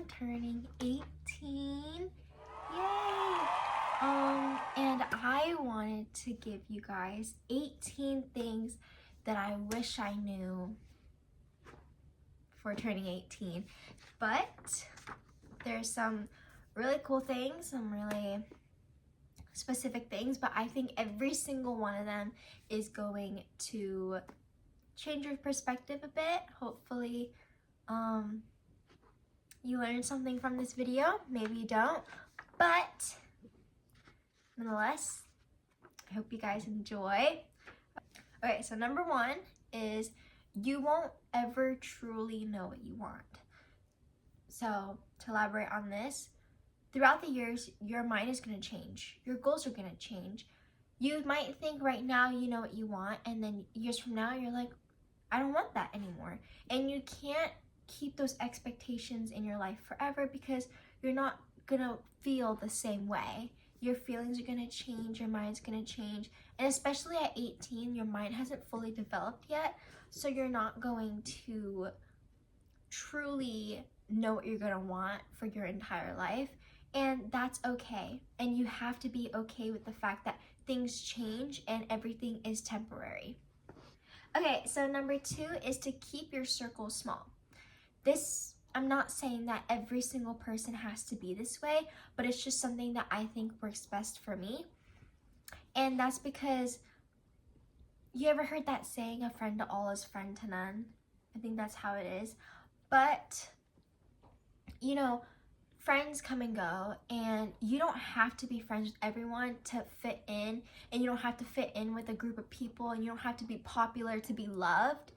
am turning 18. Yay! And I wanted to give you guys 18 things that I wish I knew for turning 18. But there's some really cool things, some really specific things, but I think every single one of them is going to change your perspective a bit. Hopefully, you learned something from this video. Maybe you don't, but nonetheless, I hope you guys enjoy. Okay, so number one is you won't ever truly know what you want. So to elaborate on this, throughout the years, your mind is going to change. Your goals are going to change. You might think right now you know what you want, and then years from now, you're like, I don't want that anymore. And you can't keep those expectations in your life forever because you're not going to feel the same way. Your feelings are going to change, your mind's going to change. And especially at 18, your mind hasn't fully developed yet, so you're not going to truly know what you're going to want for your entire life. And that's okay. And you have to be okay with the fact that things change and everything is temporary. Okay, so number two is to keep your circle small. This, I'm not saying that every single person has to be this way, but it's just something that I think works best for me. And that's because, you ever heard that saying, a friend to all is friend to none? I think that's how it is. But, you know, friends come and go, and you don't have to be friends with everyone to fit in, and you don't have to fit in with a group of people, and you don't have to be popular to be loved.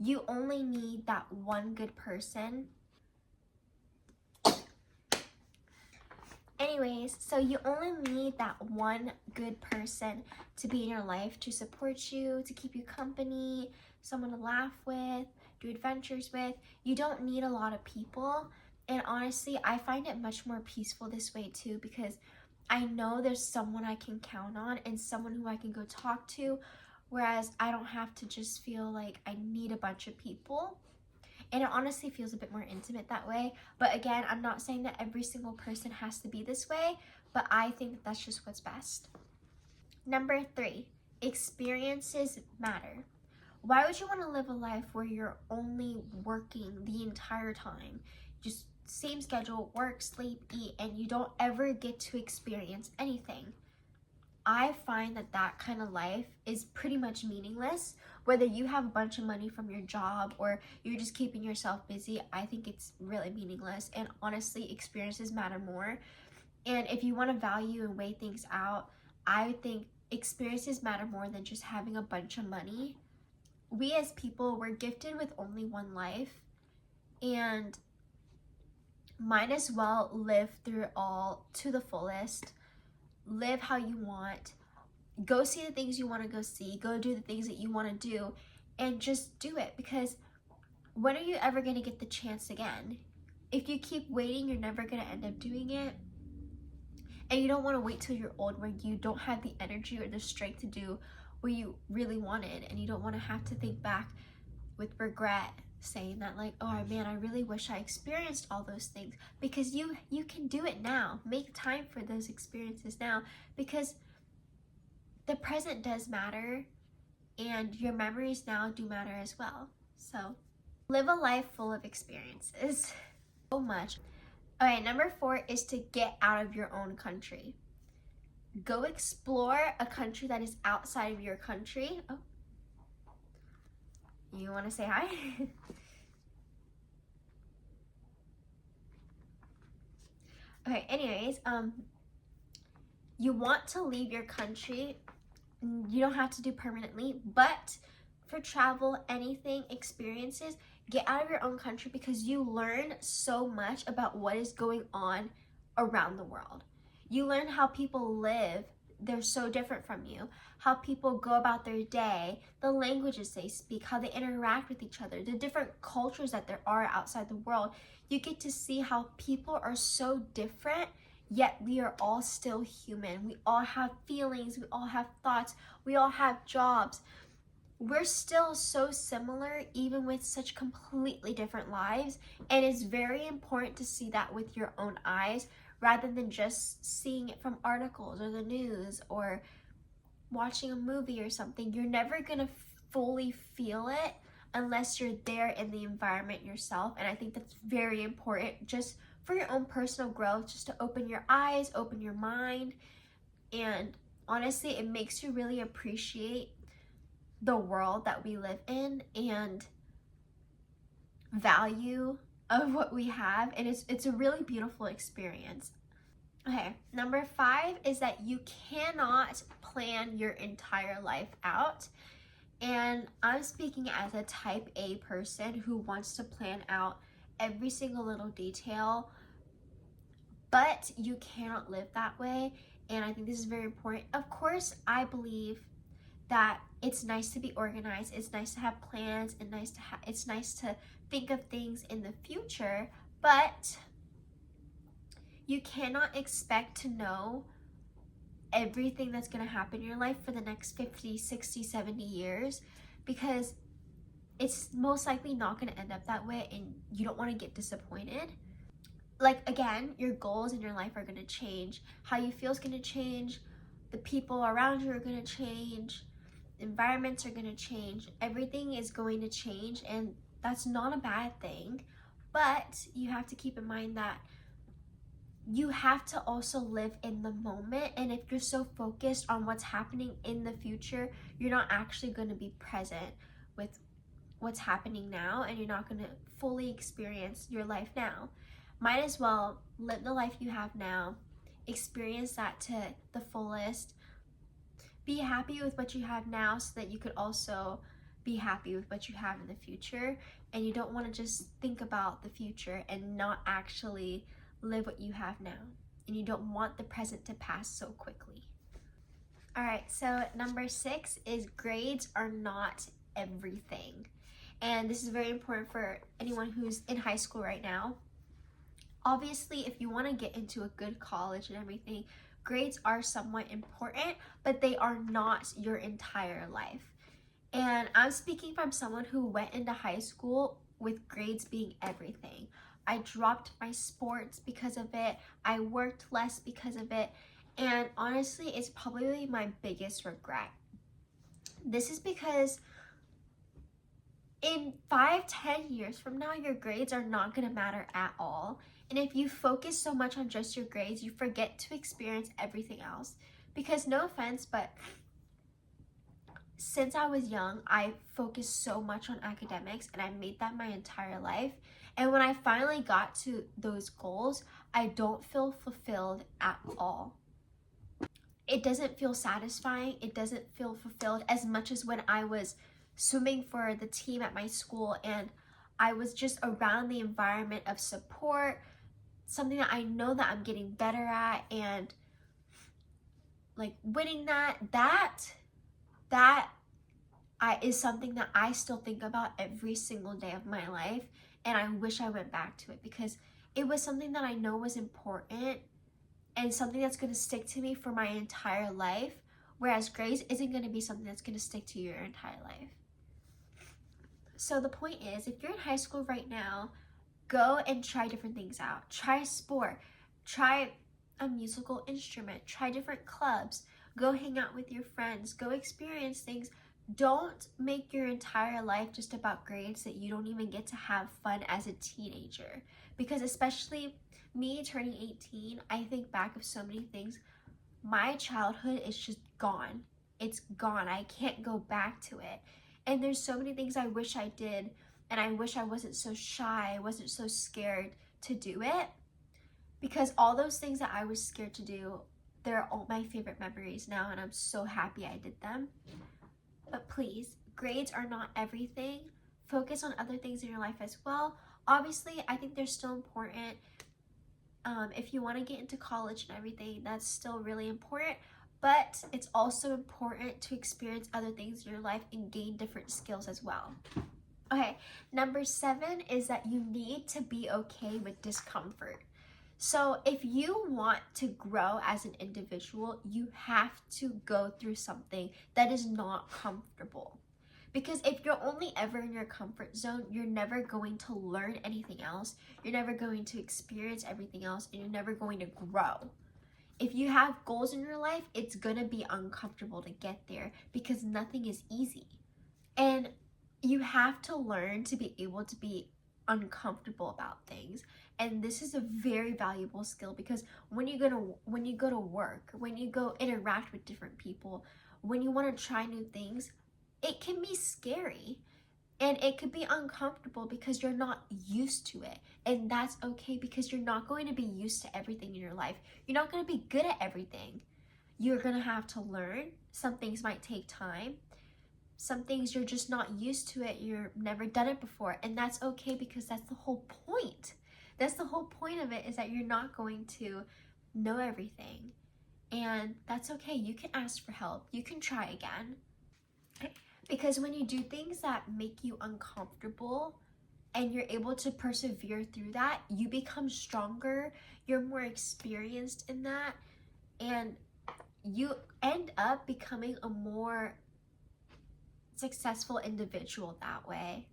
You only need that one good person. Anyways, so you only need that one good person to be in your life, to support you, to keep you company, someone to laugh with, do adventures with. You don't need a lot of people. And honestly, I find it much more peaceful this way too, because I know there's someone I can count on and someone who I can go talk to, whereas I don't have to just feel like I need a bunch of people. And it honestly feels a bit more intimate that way. But again, I'm not saying that every single person has to be this way, but I think that that's just what's best. Number three, experiences matter. Why would you want to live a life where you're only working the entire time? Just same schedule, work, sleep, eat, and you don't ever get to experience anything. I find that that kind of life is pretty much meaningless. Whether you have a bunch of money from your job or you're just keeping yourself busy, I think it's really meaningless. And honestly, experiences matter more. And if you want to value and weigh things out, I think experiences matter more than just having a bunch of money. We as people, we're gifted with only one life, and might as well live through it all to the fullest. Live how you want. Go see the things you want to go see. Go do the things that you want to do, and just do it, because when are you ever going to get the chance again? If you keep waiting, you're never going to end up doing it. And you don't want to wait till you're old where you don't have the energy or the strength to do what you really wanted, and you don't want to have to think back with regret, saying that like, oh man, I really wish I experienced all those things. Because you can do it now. Make time for those experiences now, because the present does matter, and your memories now do matter as well. So live a life full of experiences. So much. Okay, number four is to get out of your own country. Go explore a country that is outside of your country. Oh, you want to say hi? Okay, anyways, you want to leave your country. You don't have to do permanently, but for travel, anything, experiences, get out of your own country, because you learn so much about what is going on around the world. You learn how people live. They're so different from you. How people go about their day, the languages they speak, how they interact with each other, the different cultures that there are outside the world. You get to see how people are so different, yet we are all still human. We all have feelings, we all have thoughts, we all have jobs. we're still so similar, even with such completely different lives. And it's very important to see that with your own eyes rather than just seeing it from articles or the news or watching a movie or something. You're never going to fully feel it unless you're there in the environment yourself. And I think that's very important just for your own personal growth, just to open your eyes, open your mind. And honestly, it makes you really appreciate the world that we live in and value of what we have. And it's a really beautiful experience. Okay, number 5 is that you cannot plan your entire life out. And I'm speaking as a type A person who wants to plan out every single little detail, but you cannot live that way. And I think this is very important. Of course, I believe that it's nice to be organized, it's nice to have plans, and it's nice to think of things in the future, but you cannot expect to know everything that's going to happen in your life for the next 50, 60, 70 years, because it's most likely not going to end up that way, and you don't want to get disappointed. Like, again, your goals in your life are going to change. How you feel is going to change. The people around you are going to change. Environments are going to change. Everything is going to change, and that's not a bad thing. But you have to keep in mind that you have to also live in the moment. And if you're so focused on what's happening in the future, you're not actually going to be present with what's happening now, and you're not going to fully experience your life now. Might as well live the life you have now, experience that to the fullest, be happy with what you have now so that you could also be happy with what you have in the future. And you don't want to just think about the future and not actually live what you have now. And you don't want the present to pass so quickly. All right, so number 6 is grades are not everything. And this is very important for anyone who's in high school right now. Obviously, if you want to get into a good college and everything, grades are somewhat important, but they are not your entire life. And I'm speaking from someone who went into high school with grades being everything. I dropped my sports because of it. I worked less because of it. And honestly, it's probably my biggest regret. This is because in 5-10 years from now, your grades are not going to matter at all. And if you focus so much on just your grades, you forget to experience everything else. Because no offense, but since I was young, I focused so much on academics, and I made that my entire life. And when I finally got to those goals, I don't feel fulfilled at all. It doesn't feel satisfying. It doesn't feel fulfilled as much as when I was swimming for the team at my school and I was just around the environment of support, something that I know that I'm getting better at, and like winning that is something that I still think about every single day of my life. And I wish I went back to it because it was something that I know was important and something that's going to stick to me for my entire life, whereas grades isn't going to be something that's going to stick to your entire life. So the point is, if you're in high school right now, go and try different things out. Try a sport, try a musical instrument, try different clubs, go hang out with your friends, go experience things. Don't make your entire life just about grades that you don't even get to have fun as a teenager. Because especially me turning 18, I think back of so many things. My childhood is just gone. It's gone. I can't go back to it. And there's so many things I wish I did, and I wish I wasn't so shy, I wasn't so scared to do it. Because all those things that I was scared to do, they're all my favorite memories now, and I'm so happy I did them. But please, grades are not everything. Focus on other things in your life as well. Obviously, I think they're still important. If you want to get into college and everything, that's still really important. But it's also important to experience other things in your life and gain different skills as well. Okay, number 7 is that you need to be okay with discomfort. So if you want to grow as an individual, you have to go through something that is not comfortable. Because if you're only ever in your comfort zone, you're never going to learn anything else. You're never going to experience everything else, and you're never going to grow. If you have goals in your life, it's gonna be uncomfortable to get there because nothing is easy. And you have to learn to be able to be uncomfortable about things. And this is a very valuable skill because when you go to work, when you go interact with different people, when you want to try new things, it can be scary. And it could be uncomfortable because you're not used to it. And that's okay because you're not going to be used to everything in your life. You're not going to be good at everything. You're going to have to learn. Some things might take time. Some things you're just not used to it. You've never done it before. And that's okay because that's the whole point. That's the whole point of it, is that you're not going to know everything. And that's okay. You can ask for help. You can try again. Because when you do things that make you uncomfortable and you're able to persevere through that, you become stronger, you're more experienced in that, and you end up becoming a more successful individual that way.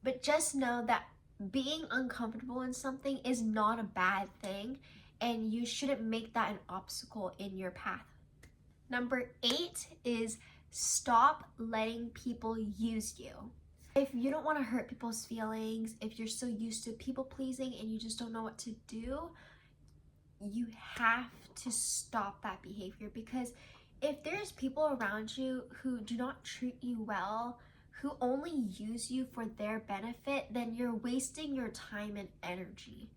But just know that being uncomfortable in something is not a bad thing, and you shouldn't make that an obstacle in your path. Number 8 is stop letting people use you. If you don't want to hurt people's feelings, if you're so used to people pleasing and you just don't know what to do, you have to stop that behavior. Because if there's people around you who do not treat you well, who only use you for their benefit, then you're wasting your time and energy.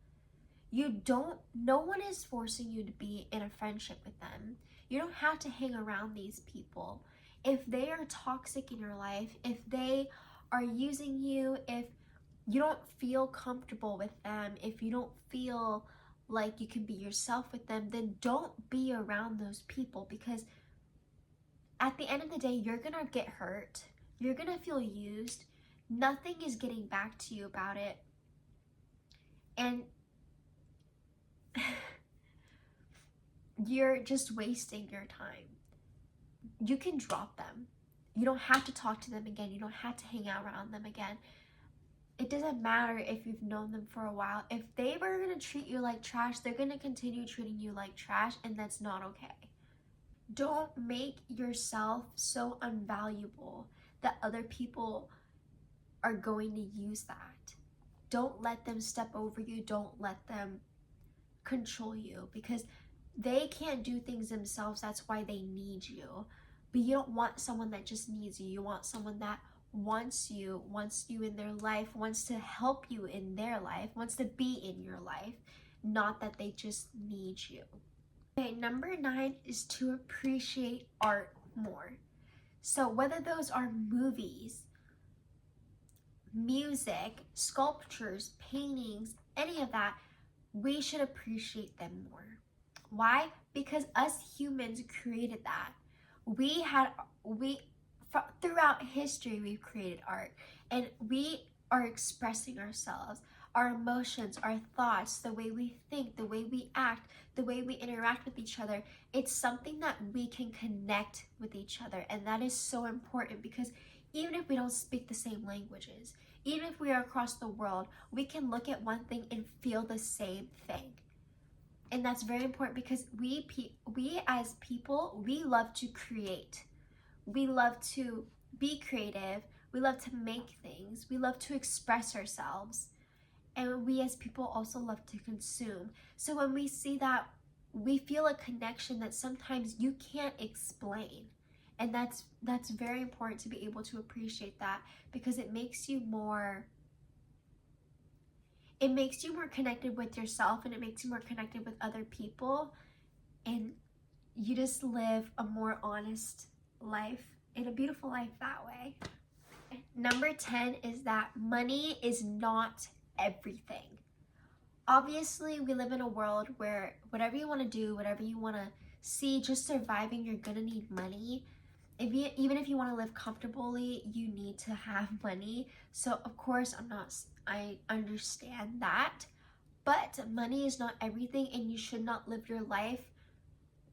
No one is forcing you to be in a friendship with them. You don't have to hang around these people. If they are toxic in your life, if they are using you, if you don't feel comfortable with them, if you don't feel like you can be yourself with them, then don't be around those people. Because at the end of the day, you're gonna get hurt. You're gonna feel used. Nothing is getting back to you about it. And you're just wasting your time. You can drop them. You don't have to talk to them again. You don't have to hang out around them again. It doesn't matter if you've known them for a while. If they were going to treat you like trash, they're going to continue treating you like trash, and that's not okay. Don't make yourself so unvaluable that other people are going to use that. Don't let them step over you. Don't let them control you, because they can't do things themselves. That's why they need you. But you don't want someone that just needs you. You want someone that wants you in their life, wants to help you in their life, wants to be in your life, not that they just need you. Okay, number 9 is to appreciate art more. So whether those are movies, music, sculptures, paintings, any of that, we should appreciate them more. Why? Because us humans created that. Throughout history, we've created art, and we are expressing ourselves, our emotions, our thoughts, the way we think, the way we act, the way we interact with each other. It's something that we can connect with each other, and that is so important, because even if we don't speak the same languages, even if we are across the world, we can look at one thing and feel the same thing. And that's very important, because we as people, we love to create. We love to be creative. We love to make things. We love to express ourselves. And we as people also love to consume. So when we see that, we feel a connection that sometimes you can't explain. And that's very important, to be able to appreciate that, because it makes you more connected with yourself, and it makes you more connected with other people, and you just live a more honest life and a beautiful life that way. Number 10 is that money is not everything. Obviously, we live in a world where whatever you want to do, whatever you want to see, just surviving, you're gonna need money. Even if you want to live comfortably, you need to have money. So of course, I understand that, but money is not everything, and you should not live your life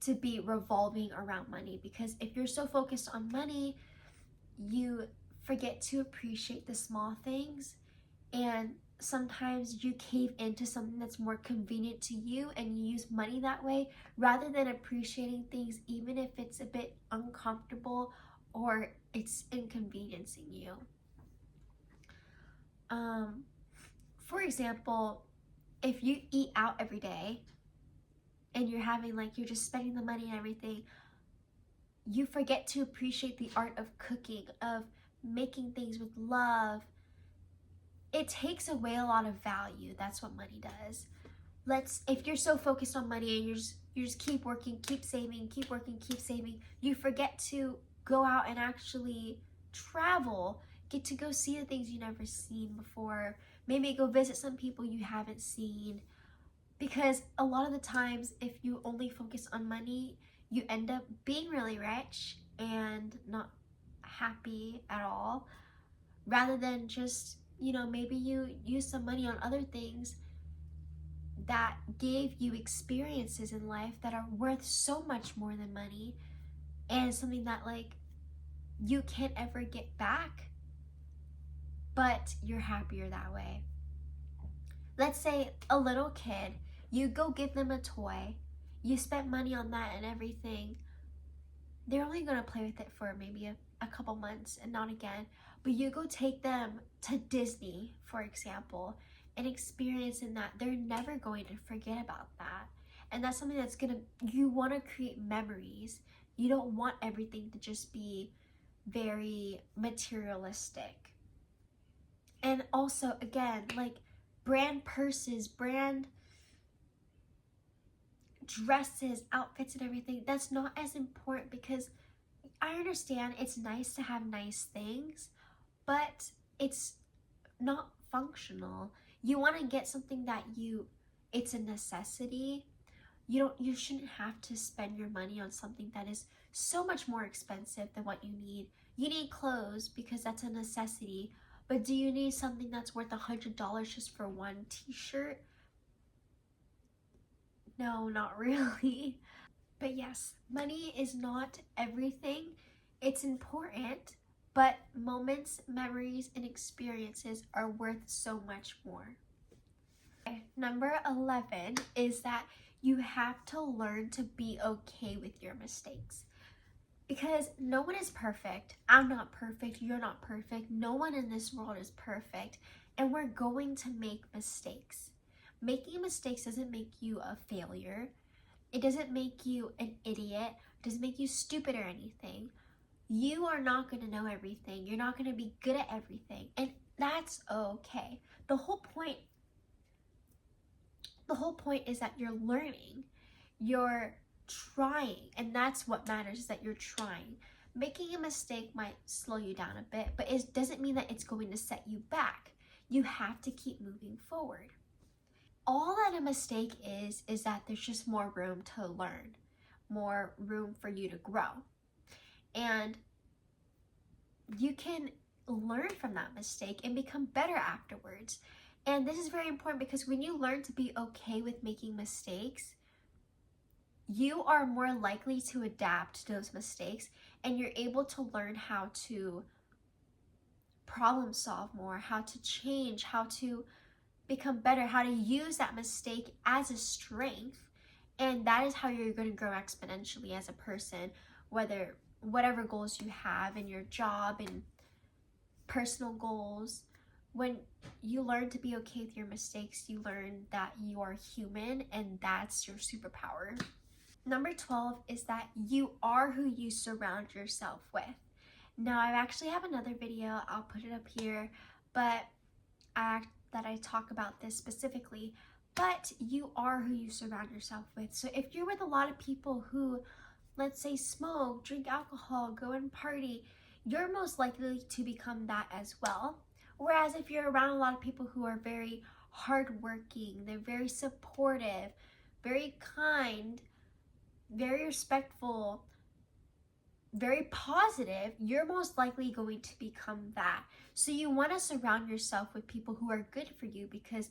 to be revolving around money, because if you're so focused on money, you forget to appreciate the small things, and sometimes you cave into something that's more convenient to you and you use money that way rather than appreciating things even if it's a bit uncomfortable or it's inconveniencing you. For example, if you eat out every day and you're having you're just spending the money and everything, you forget to appreciate the art of cooking, of making things with love. It takes away a lot of value. That's what money does. If you're so focused on money and you just keep working, keep saving, keep working, keep saving, you forget to go out and actually travel, get to go see the things you never seen before, maybe go visit some people you haven't seen. Because a lot of the times, if you only focus on money, you end up being really rich and not happy at all, rather than just, maybe you use some money on other things that gave you experiences in life that are worth so much more than money, and something that you can't ever get back, but you're happier that way. Let's say a little kid, you go give them a toy, you spent money on that and everything. They're only going to play with it for maybe a couple months and not again. But you go take them to Disney, for example, and experience in that. They're never going to forget about that. And that's something that's you want to create memories. You don't want everything to just be very materialistic. And also, again, brand purses, brand dresses, outfits, and everything, that's not as important, because I understand it's nice to have nice things, but it's not functional. You want to get something that it's a necessity. You shouldn't have to spend your money on something that is so much more expensive than what you need. You need clothes because that's a necessity, but do you need something that's worth $100 just for one t-shirt? No, not really. But yes, money is not everything. It's important, but moments, memories, and experiences are worth so much more. Okay, number 11 is that you have to learn to be okay with your mistakes. Because no one is perfect. I'm not perfect. You're not perfect. No one in this world is perfect. And we're going to make mistakes. Making mistakes doesn't make you a failure. It doesn't make you an idiot. It doesn't make you stupid or anything. You are not going to know everything. You're not going to be good at everything. And that's okay. The whole point is that you're learning. You're trying. And that's what matters, is that you're trying. Making a mistake might slow you down a bit, but it doesn't mean that it's going to set you back. You have to keep moving forward. All that a mistake is that there's just more room to learn, more room for you to grow. And you can learn from that mistake and become better afterwards. And this is very important, because when you learn to be okay with making mistakes, you are more likely to adapt to those mistakes, and you're able to learn how to problem solve more, how to change, how to become better, how to use that mistake as a strength. And that is how you're going to grow exponentially as a person, whatever goals you have in your job and personal goals. When you learn to be okay with your mistakes, you learn that you are human, and that's your superpower. Number 12 is that you are who you surround yourself with. Now, I actually have another video, I'll put it up here, but I talk about this specifically, but you are who you surround yourself with. So if you're with a lot of people who, let's say, smoke, drink alcohol, go and party, you're most likely to become that as well. Whereas if you're around a lot of people who are very hardworking, they're very supportive, very kind, very respectful, very positive, you're most likely going to become that. So you want to surround yourself with people who are good for you, because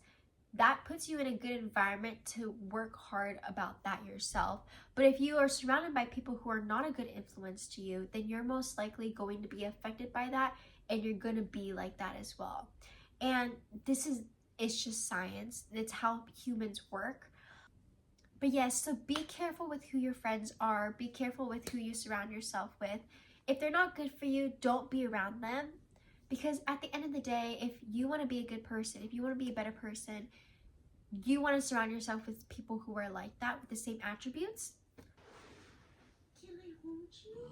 that puts you in a good environment to work hard about that yourself. But if you are surrounded by people who are not a good influence to you, then you're most likely going to be affected by that, and you're gonna be like that as well. And it's just science. It's how humans work. But yes, so be careful with who your friends are. Be careful with who you surround yourself with. If they're not good for you, don't be around them. Because at the end of the day, if you want to be a good person, if you want to be a better person, you want to surround yourself with people who are like that, with the same attributes. Can I hold you?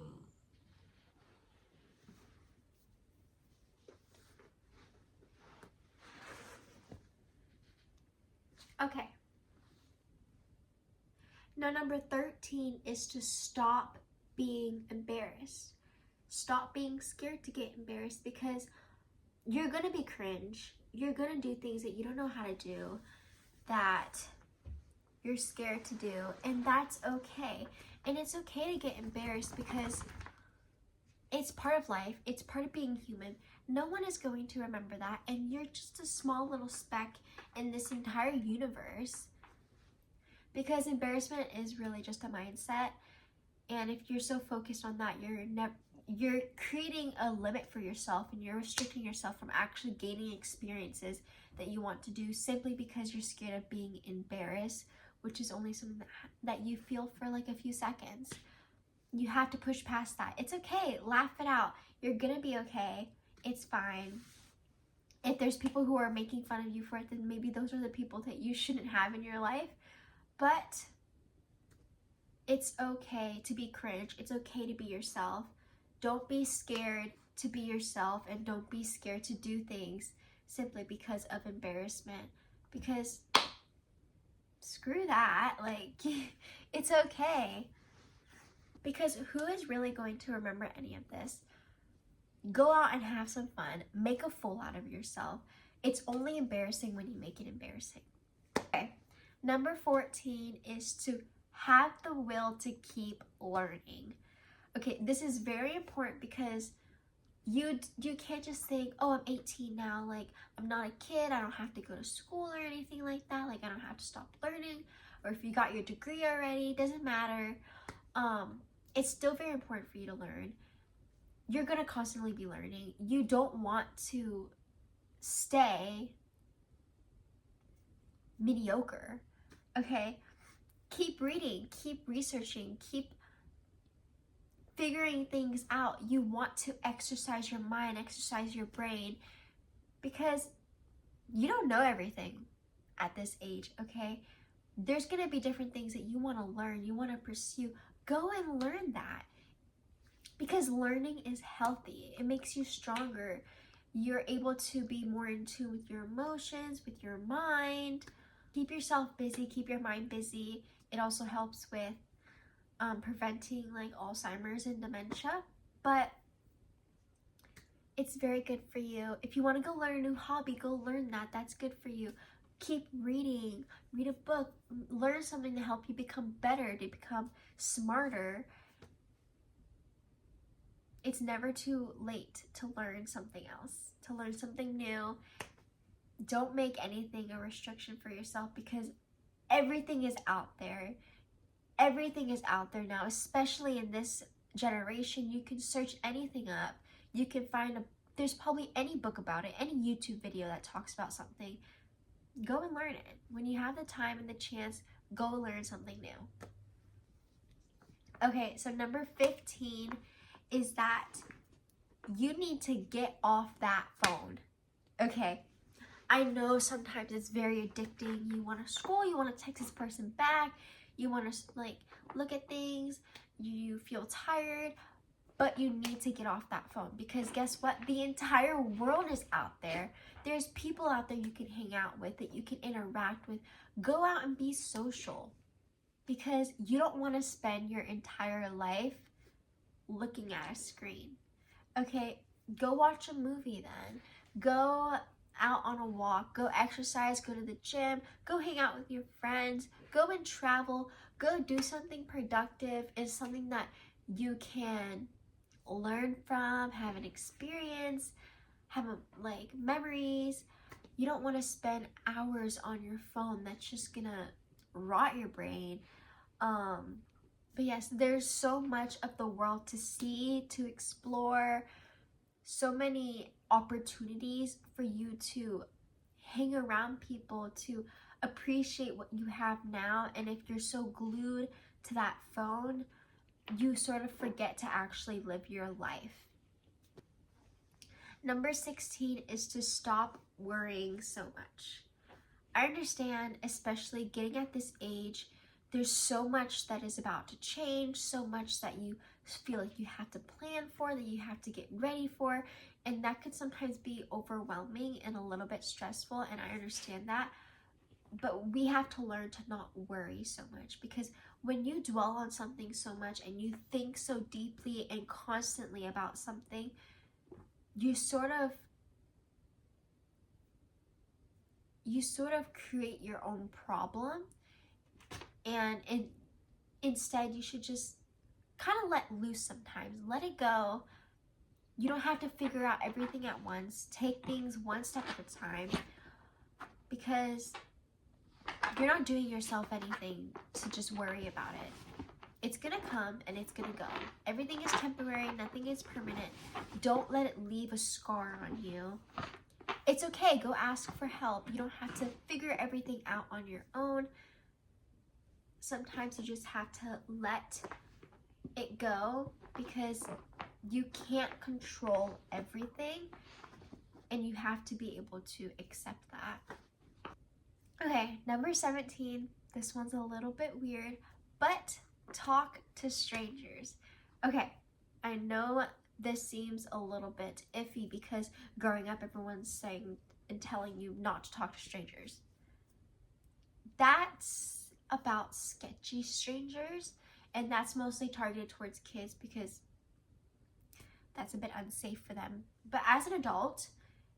Okay. Now, number 13 is to stop being embarrassed. Stop being scared to get embarrassed, because you're going to be cringe. You're going to do things that you don't know how to do, that you're scared to do, and that's okay. And it's okay to get embarrassed, because it's part of life. It's part of being human. No one is going to remember that, and you're just a small little speck in this entire universe. Because embarrassment is really just a mindset, and if you're so focused on that, you're creating a limit for yourself, and you're restricting yourself from actually gaining experiences that you want to do, simply because you're scared of being embarrassed, which is only something that you feel for like a few seconds. You have to push past that. It's okay. Laugh it out. You're gonna be okay. It's fine. If there's people who are making fun of you for it, then maybe those are the people that you shouldn't have in your life. But it's okay to be cringe. It's okay to be yourself. Don't be scared to be yourself, and don't be scared to do things simply because of embarrassment. Because screw that. Like, it's okay. Because who is really going to remember any of this? Go out and have some fun. Make a fool out of yourself. It's only embarrassing when you make it embarrassing. Okay. Number 14 is to have the will to keep learning. Okay, this is very important, because you can't just think, oh, I'm 18 now, like, I'm not a kid, I don't have to go to school or anything like that, like, I don't have to stop learning. Or if you got your degree already, doesn't matter. It's still very important for you to learn. You're gonna constantly be learning. You don't want to stay mediocre, okay? Keep reading, keep researching, keep figuring things out. You want to exercise your mind, exercise your brain, because you don't know everything at this age, okay? There's gonna be different things that you want to learn, you want to pursue. Go and learn that, because learning is healthy. It makes you stronger. You're able to be more in tune with your emotions, with your mind. Keep yourself busy, keep your mind busy. It also helps with preventing like Alzheimer's and dementia, but it's very good for you. If you want to go learn a new hobby, go learn that. That's good for you. Keep reading, read a book, learn something to help you become better, to become smarter. It's never too late to learn something else, to learn something new. Don't make anything a restriction for yourself, because everything is out there. Everything is out there now, especially in this generation. You can search anything up. You can find there's probably any book about it, any YouTube video that talks about something. Go and learn it. When you have the time and the chance, go learn something new. Okay, so number 15 is that you need to get off that phone. Okay, I know sometimes it's very addicting. You want to scroll, you want to text this person back, you want to like look at things, you feel tired, but you need to get off that phone, because guess what? The entire world is out there. There's people out there you can hang out with, that you can interact with. Go out and be social, because you don't want to spend your entire life looking at a screen. Okay, go watch a movie then. Go out on a walk, go exercise, go to the gym, go hang out with your friends, go and travel, go do something productive and something that you can learn from, have an experience, have like memories. You don't want to spend hours on your phone. That's just gonna rot your brain. But yes, there's so much of the world to see, to explore. so many opportunities for you to hang around people, to appreciate what you have now. And if you're so glued to that phone, you sort of forget to actually live your life. Number 16 is to stop worrying so much. I understand, especially getting at this age, there's so much that is about to change, so much that you feel like you have to plan for, that you have to get ready for, and that could sometimes be overwhelming and a little bit stressful, and I understand that. But we have to learn to not worry so much, because when you dwell on something so much and you think so deeply and constantly about something, you sort of create your own problem, and instead you should just kind of let loose sometimes. Let it go. You don't have to figure out everything at once. Take things one step at a time, because you're not doing yourself anything to just worry about it. It's gonna come and it's gonna go. Everything is temporary, nothing is permanent. Don't let it leave a scar on you. It's okay, go ask for help. You don't have to figure everything out on your own. Sometimes you just have to let it go, because you can't control everything, and you have to be able to accept that. Okay, number 17. This one's a little bit weird, but talk to strangers. Okay, I know this seems a little bit iffy, because growing up everyone's saying and telling you not to talk to strangers. That's about sketchy strangers, and that's mostly targeted towards kids because that's a bit unsafe for them. But as an adult,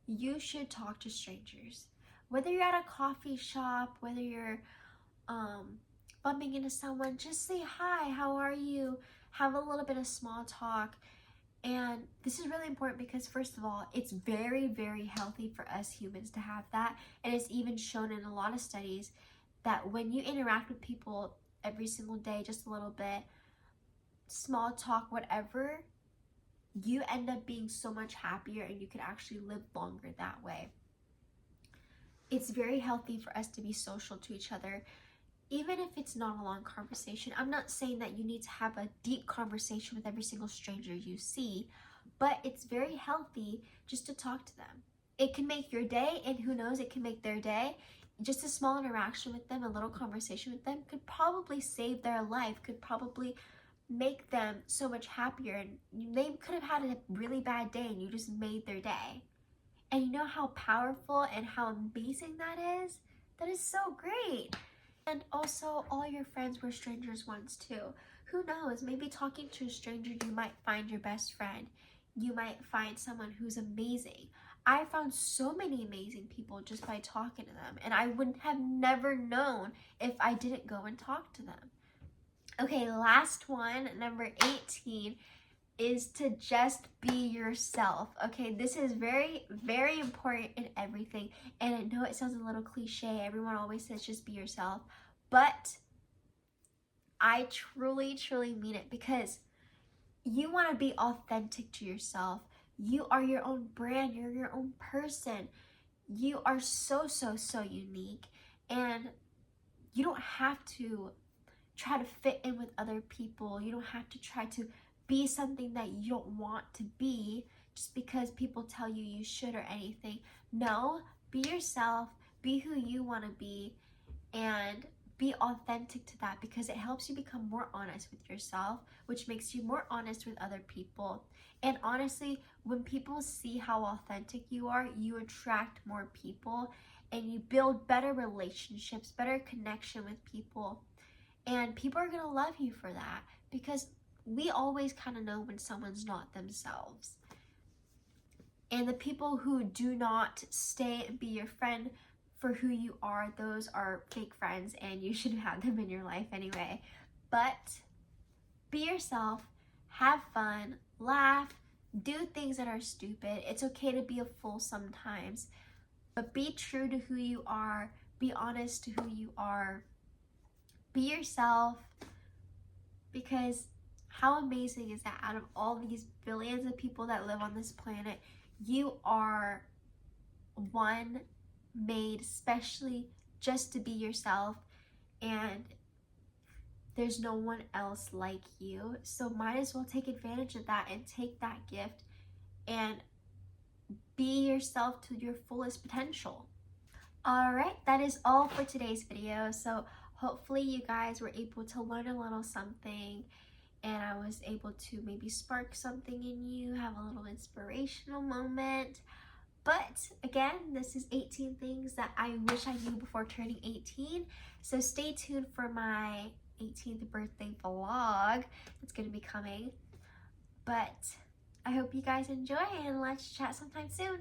you should talk to strangers. Whether you're at a coffee shop, whether you're bumping into someone, just say hi, how are you? Have a little bit of small talk. And this is really important because, first of all, it's very, very healthy for us humans to have that. And it's even shown in a lot of studies that when you interact with people every single day, just a little bit, small talk, whatever, you end up being so much happier and you can actually live longer that way. It's very healthy for us to be social to each other, even if it's not a long conversation. I'm not saying that you need to have a deep conversation with every single stranger you see, but it's very healthy just to talk to them. It can make your day, and who knows, it can make their day. Just a small interaction with them, a little conversation with them could probably save their life, could probably make them so much happier. And they could have had a really bad day and you just made their day. And you know how powerful and how amazing that is? That is so great. And also, all your friends were strangers once too. Who knows? Maybe talking to a stranger, you might find your best friend. You might find someone who's amazing. I found so many amazing people just by talking to them, and I would have never known if I didn't go and talk to them. Okay, last one, number 18, is to just be yourself. Okay, this is very, very important in everything. And I know it sounds a little cliche. Everyone always says just be yourself. But I truly, truly mean it, because you want to be authentic to yourself. You are your own brand. You're your own person. You are so, so, so unique. And you don't have to try to fit in with other people. You don't have to try to be something that you don't want to be just because people tell you you should or anything. No, be yourself, be who you want to be, and be authentic to that, because it helps you become more honest with yourself, which makes you more honest with other people. And honestly, when people see how authentic you are, you attract more people and you build better relationships, better connection with people. And people are going to love you for that, because we always kind of know when someone's not themselves. And the people who do not stay and be your friend for who you are, those are fake friends, and you shouldn't have them in your life anyway. But be yourself, have fun, laugh, do things that are stupid. It's okay to be a fool sometimes, but be true to who you are, be honest to who you are, be yourself, because How amazing is that? Out of all these billions of people that live on this planet, you are one made specially just to be yourself, and there's no one else like you. So might as well take advantage of that and take that gift and be yourself to your fullest potential. Alright, that is all for today's video. So hopefully you guys were able to learn a little something, and I was able to maybe spark something in you, have a little inspirational moment. But again, this is 18 things that I wish I knew before turning 18. So stay tuned for my 18th birthday vlog that's going to be coming. But I hope you guys enjoy, and let's chat sometime soon.